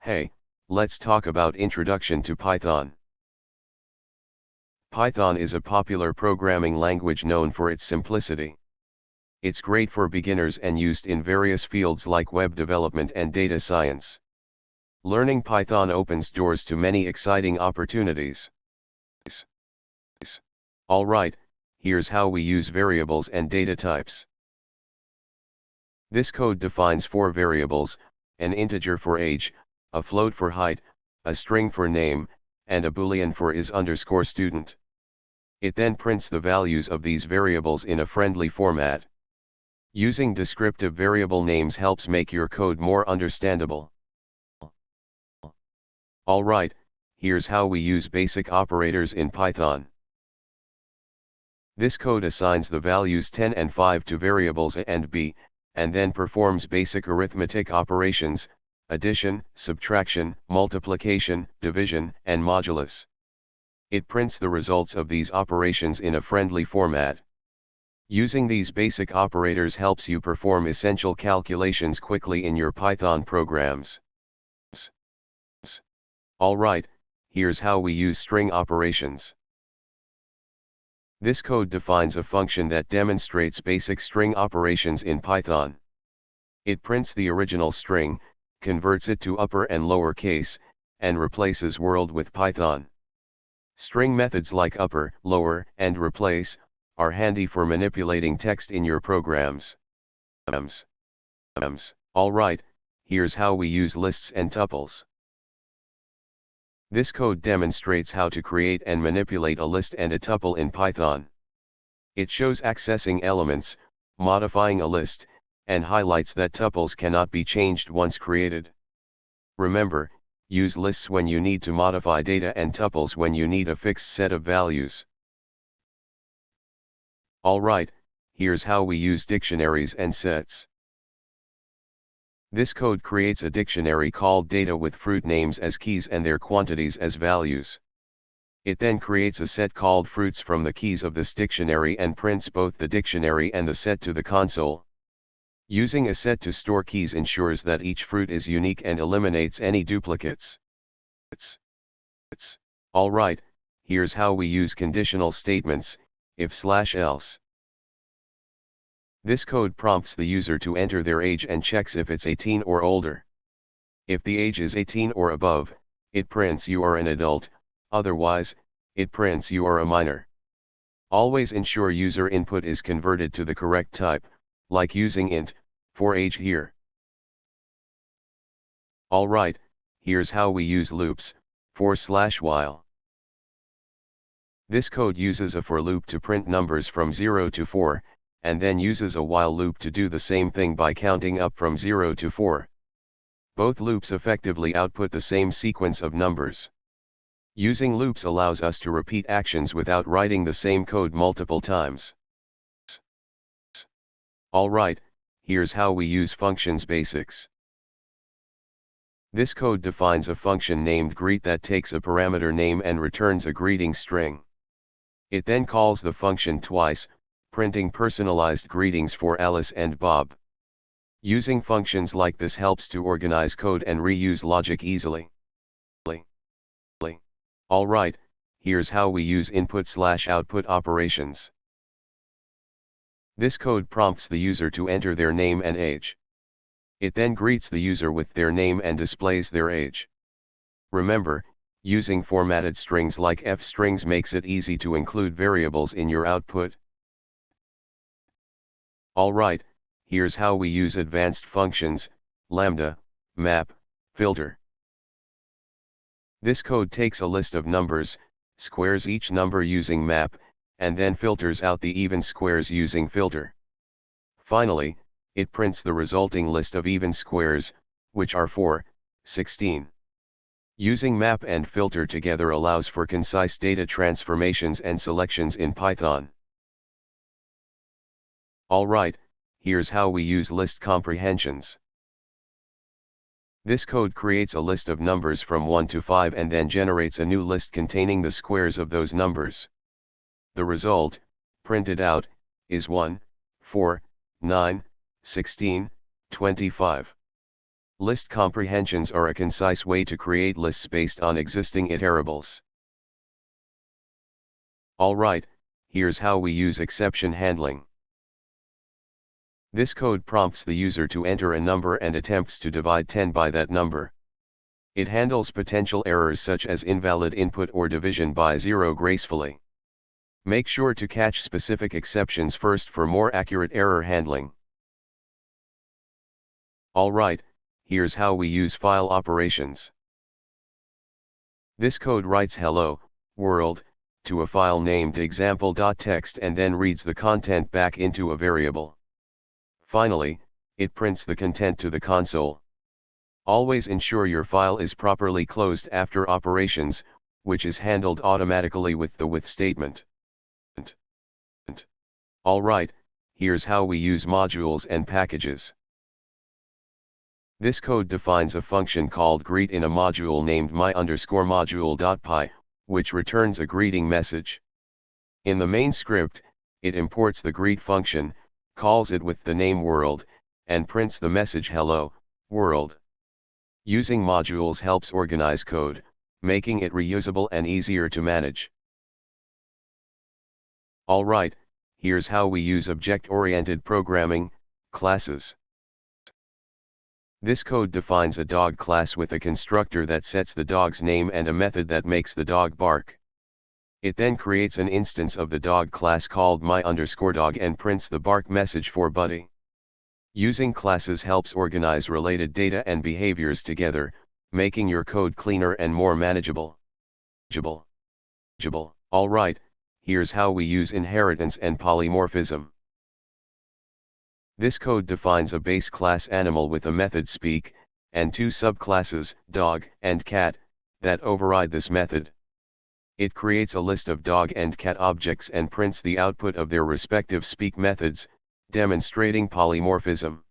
Hey, let's talk about Introduction to Python. Python is a popular programming language known for its simplicity. It's great for beginners and used in various fields like web development and data science. Learning Python opens doors to many exciting opportunities. Alright, here's how we use variables and data types. This code defines 4 variables, an integer for age, a float for height, a string for name, and a boolean for is_student. It then prints the values of these variables in a friendly format. Using descriptive variable names helps make your code more understandable. Alright, here's how we use basic operators in Python. This code assigns the values 10 and 5 to variables a and b, and then performs basic arithmetic operations, addition, subtraction, multiplication, division, and modulus. It prints the results of these operations in a friendly format. Using these basic operators helps you perform essential calculations quickly in your Python programs. Alright, here's how we use string operations. This code defines a function that demonstrates basic string operations in Python. It prints the original string, converts it to upper and lower case, and replaces world with Python. String methods like upper, lower, and replace are handy for manipulating text in your programs. Alright, here's how we use lists and tuples. This code demonstrates how to create and manipulate a list and a tuple in Python. It shows accessing elements, modifying a list, and highlights that tuples cannot be changed once created. Remember, use lists when you need to modify data and tuples when you need a fixed set of values. Alright, here's how we use dictionaries and sets. This code creates a dictionary called data with fruit names as keys and their quantities as values. It then creates a set called fruits from the keys of this dictionary and prints both the dictionary and the set to the console. Using a set to store keys ensures that each fruit is unique and eliminates any duplicates. Alright, here's how we use conditional statements, if/else. This code prompts the user to enter their age and checks if it's 18 or older. If the age is 18 or above, it prints you are an adult, otherwise, it prints you are a minor. Always ensure user input is converted to the correct type, like using int for age here. Alright, here's how we use loops, for/while. This code uses a for loop to print numbers from 0 to 4, and then uses a while loop to do the same thing by counting up from 0 to 4. Both loops effectively output the same sequence of numbers. Using loops allows us to repeat actions without writing the same code multiple times. Alright, here's how we use functions basics. This code defines a function named greet that takes a parameter name and returns a greeting string. It then calls the function twice, printing personalized greetings for Alice and Bob. Using functions like this helps to organize code and reuse logic easily. Alright, here's how we use input/output operations. This code prompts the user to enter their name and age. It then greets the user with their name and displays their age. Remember, using formatted strings like f strings makes it easy to include variables in your output. Alright, here's how we use advanced functions, lambda, map, filter. This code takes a list of numbers, squares each number using map, and then filters out the even squares using filter. Finally, it prints the resulting list of even squares, which are 4, 16. Using map and filter together allows for concise data transformations and selections in Python. Alright, here's how we use list comprehensions. This code creates a list of numbers from 1 to 5 and then generates a new list containing the squares of those numbers. The result, printed out, is 1, 4, 9, 16, 25. List comprehensions are a concise way to create lists based on existing iterables. Alright, here's how we use exception handling. This code prompts the user to enter a number and attempts to divide 10 by that number. It handles potential errors such as invalid input or division by 0 gracefully. Make sure to catch specific exceptions first for more accurate error handling. Alright, here's how we use file operations. This code writes hello, world, to a file named example.txt and then reads the content back into a variable. Finally, it prints the content to the console. Always ensure your file is properly closed after operations, which is handled automatically with the with statement. Alright, here's how we use modules and packages. This code defines a function called greet in a module named my_module.py, which returns a greeting message. In the main script, it imports the greet function, calls it with the name world, and prints the message hello, world. Using modules helps organize code, making it reusable and easier to manage. Alright, here's how we use object-oriented programming, classes. This code defines a dog class with a constructor that sets the dog's name and a method that makes the dog bark. It then creates an instance of the dog class called my_dog and prints the bark message for Buddy. Using classes helps organize related data and behaviors together, making your code cleaner and more manageable. Alright, here's how we use inheritance and polymorphism. This code defines a base class animal with a method speak, and two subclasses, dog and cat, that override this method. It creates a list of dog and cat objects and prints the output of their respective speak methods, demonstrating polymorphism.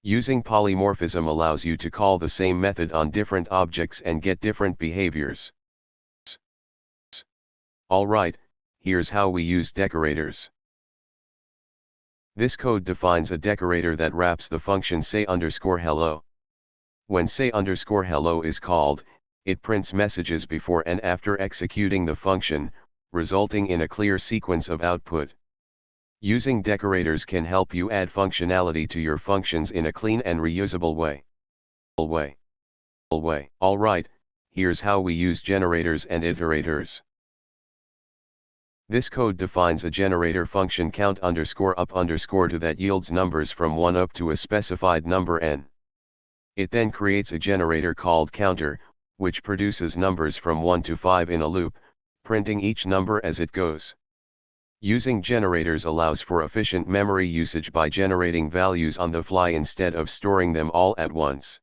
Using polymorphism allows you to call the same method on different objects and get different behaviors. Alright, here's how we use decorators. This code defines a decorator that wraps the function say_hello. When say_hello is called, it prints messages before and after executing the function, resulting in a clear sequence of output. Using decorators can help you add functionality to your functions in a clean and reusable way. Alright, here's how we use generators and iterators. This code defines a generator function count_up_to that yields numbers from 1 up to a specified number n. It then creates a generator called counter, which produces numbers from 1 to 5 in a loop, printing each number as it goes. Using generators allows for efficient memory usage by generating values on the fly instead of storing them all at once.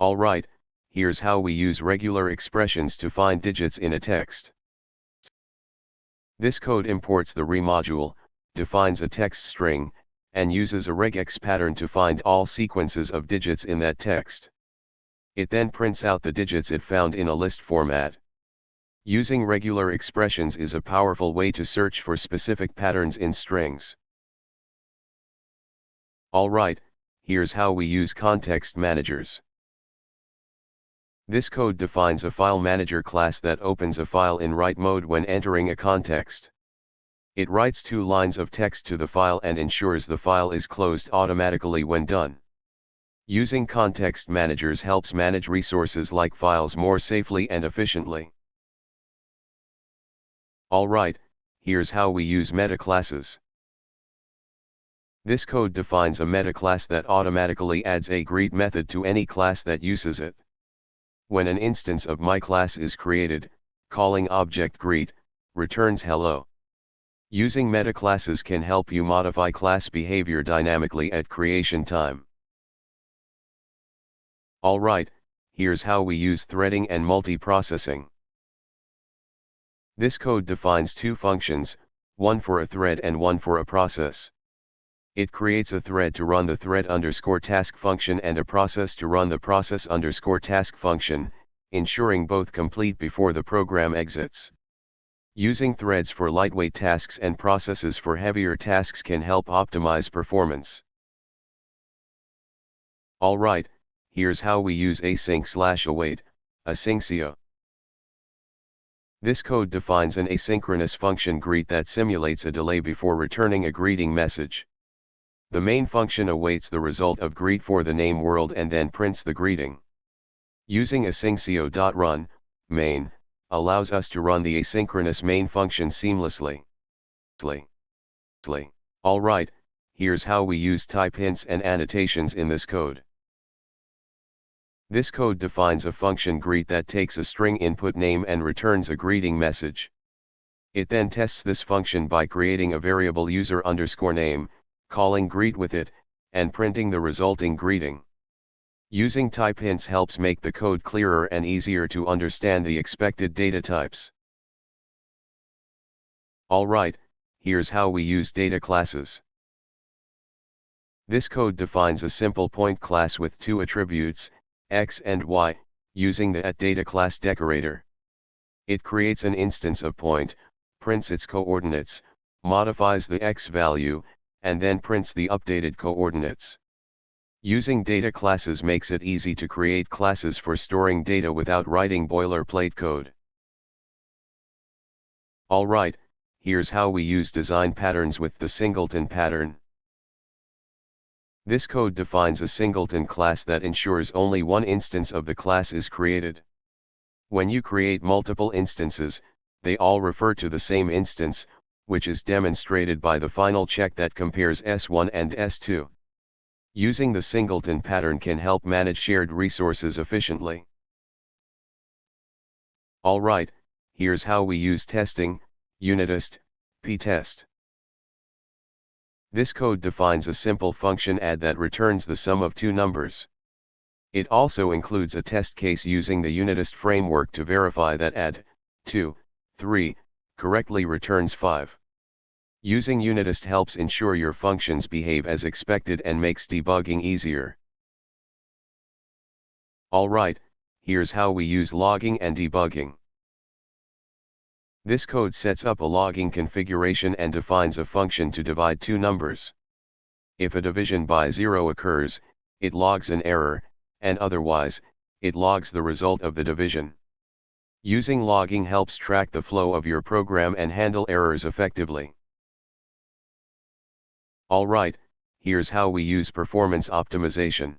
Alright, here's how we use regular expressions to find digits in a text. This code imports the re module, defines a text string, and uses a regex pattern to find all sequences of digits in that text. It then prints out the digits it found in a list format. Using regular expressions is a powerful way to search for specific patterns in strings. Alright, here's how we use context managers. This code defines a file manager class that opens a file in write mode when entering a context. It writes 2 lines of text to the file and ensures the file is closed automatically when done. Using context managers helps manage resources like files more safely and efficiently. Alright, here's how we use meta classes. This code defines a meta class that automatically adds a greet method to any class that uses it. When an instance of my class is created, calling object greet, returns hello. Using meta classes can help you modify class behavior dynamically at creation time. Alright, here's how we use threading and multiprocessing. This code defines 2 functions, one for a thread and one for a process. It creates a thread to run the thread_task function and a process to run the process_task function, ensuring both complete before the program exits. Using threads for lightweight tasks and processes for heavier tasks can help optimize performance. Alright, here's how we use async/await, asyncio. This code defines an asynchronous function greet that simulates a delay before returning a greeting message. The main function awaits the result of greet for the name world and then prints the greeting. Using asyncio.run, main, allows us to run the asynchronous main function seamlessly. Alright, here's how we use type hints and annotations in this code. This code defines a function greet that takes a string input name and returns a greeting message. It then tests this function by creating a variable user_name, calling greet with it, and printing the resulting greeting. Using type hints helps make the code clearer and easier to understand the expected data types. Alright, here's how we use data classes. This code defines a simple point class with two attributes, x and y, using the @data class decorator. It creates an instance of point, prints its coordinates, modifies the x value, and then prints the updated coordinates. Using data classes makes it easy to create classes for storing data without writing boilerplate code. Alright, here's how we use design patterns with the singleton pattern. This code defines a singleton class that ensures only one instance of the class is created. When you create multiple instances, they all refer to the same instance, which is demonstrated by the final check that compares S1 and S2. Using the singleton pattern can help manage shared resources efficiently. Alright, here's how we use testing, unitest, ptest. This code defines a simple function add that returns the sum of two numbers. It also includes a test case using the unitest framework to verify that add 2, 3 correctly returns 5. Using unitest helps ensure your functions behave as expected and makes debugging easier. Alright, here's how we use logging and debugging. This code sets up a logging configuration and defines a function to divide two numbers. If a division by 0 occurs, it logs an error, and otherwise, it logs the result of the division. Using logging helps track the flow of your program and handle errors effectively. Alright, here's how we use performance optimization.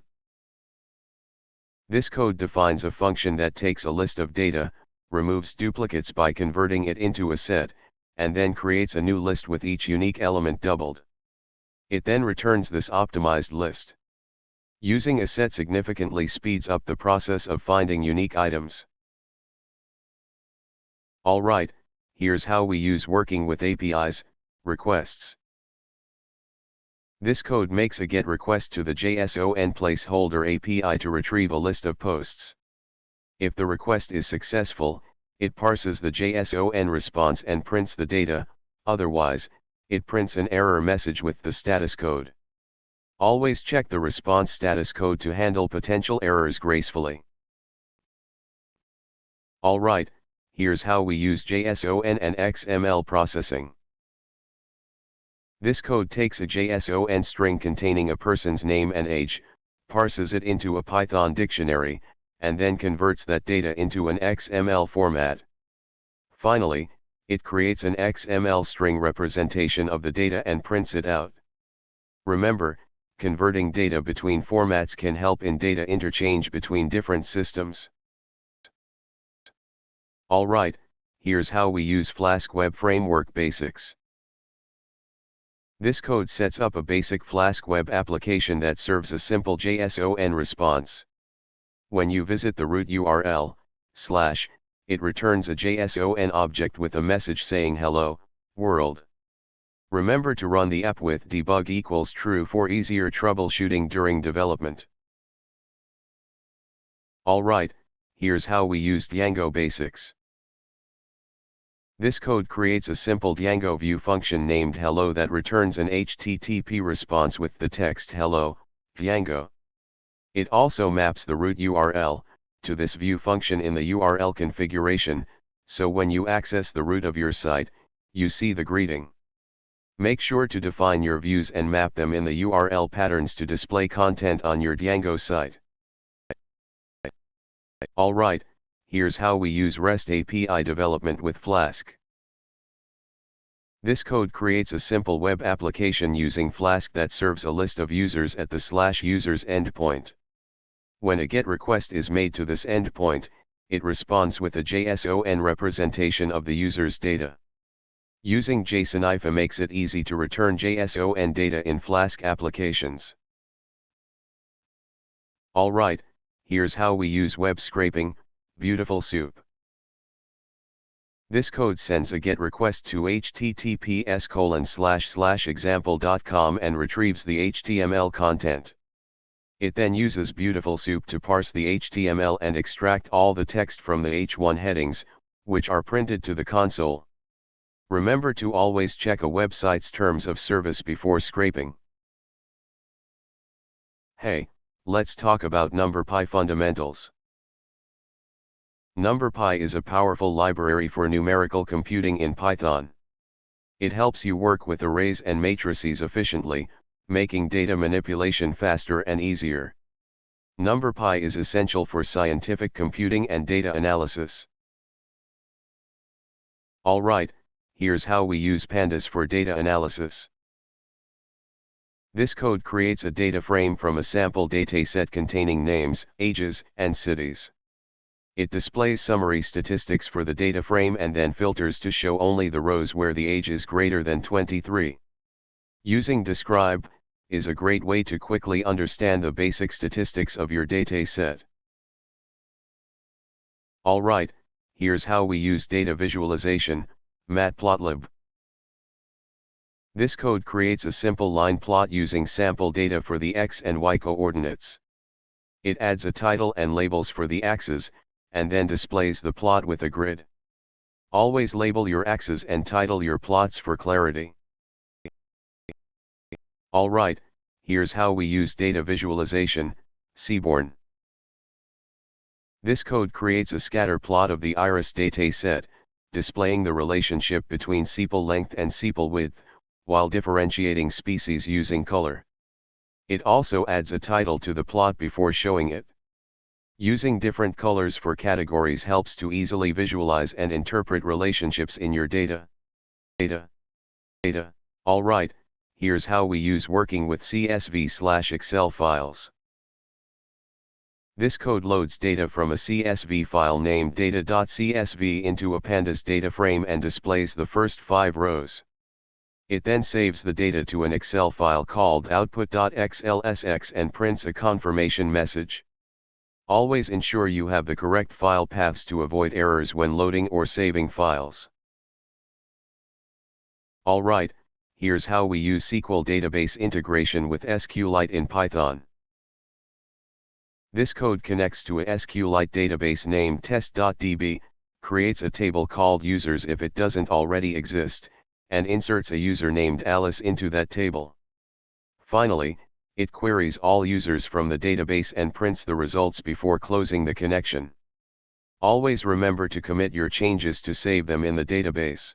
This code defines a function that takes a list of data, removes duplicates by converting it into a set, and then creates a new list with each unique element doubled. It then returns this optimized list. Using a set significantly speeds up the process of finding unique items. Alright, here's how we use working with APIs, requests. This code makes a GET request to the JSON placeholder API to retrieve a list of posts. If the request is successful, it parses the JSON response and prints the data, otherwise, it prints an error message with the status code. Always check the response status code to handle potential errors gracefully. Alright, here's how we use JSON and XML processing. This code takes a JSON string containing a person's name and age, parses it into a Python dictionary, and then converts that data into an XML format. Finally, it creates an XML string representation of the data and prints it out. Remember, converting data between formats can help in data interchange between different systems. Alright, here's how we use Flask Web Framework basics. This code sets up a basic Flask web application that serves a simple JSON response. When you visit the root URL, it returns a JSON object with a message saying hello, world. Remember to run the app with debug equals true for easier troubleshooting during development. Alright, here's how we use Django basics. This code creates a simple Django view function named hello that returns an HTTP response with the text hello, Django. It also maps the root URL to this view function in the URL configuration, so when you access the root of your site, you see the greeting. Make sure to define your views and map them in the URL patterns to display content on your Django site. Alright, here's how we use REST API development with Flask. This code creates a simple web application using Flask that serves a list of users at the /users endpoint. When a GET request is made to this endpoint, it responds with a JSON representation of the user's data. Using JSON makes it easy to return JSON data in Flask applications. Alright, here's how we use web scraping, Beautiful Soup. This code sends a GET request to https://example.com and retrieves the HTML content. It then uses Beautiful Soup to parse the HTML and extract all the text from the H1 headings, which are printed to the console. Remember to always check a website's terms of service before scraping. Hey, let's talk about NumPy fundamentals. NumPy is a powerful library for numerical computing in Python. It helps you work with arrays and matrices efficiently, making data manipulation faster and easier. NumPy is essential for scientific computing and data analysis. Alright, here's how we use Pandas for data analysis. This code creates a data frame from a sample dataset containing names, ages, and cities. It displays summary statistics for the data frame and then filters to show only the rows where the age is greater than 23. Using describe is a great way to quickly understand the basic statistics of your dataset. Alright, here's how we use data visualization, Matplotlib. This code creates a simple line plot using sample data for the x and y coordinates. It adds a title and labels for the axes, and then displays the plot with a grid. Always label your axes and title your plots for clarity. Alright, here's how we use data visualization, Seaborn. This code creates a scatter plot of the iris dataset, displaying the relationship between sepal length and sepal width, while differentiating species using color. It also adds a title to the plot before showing it. Using different colors for categories helps to easily visualize and interpret relationships in your data. Alright, here's how we use working with CSV/Excel files. This code loads data from a CSV file named data.csv into a Pandas data frame and displays the first 5 rows. It then saves the data to an Excel file called output.xlsx and prints a confirmation message. Always ensure you have the correct file paths to avoid errors when loading or saving files. Alright, here's how we use SQL database integration with SQLite in Python. This code connects to a SQLite database named test.db, creates a table called users if it doesn't already exist, and inserts a user named Alice into that table. Finally, it queries all users from the database and prints the results before closing the connection. Always remember to commit your changes to save them in the database.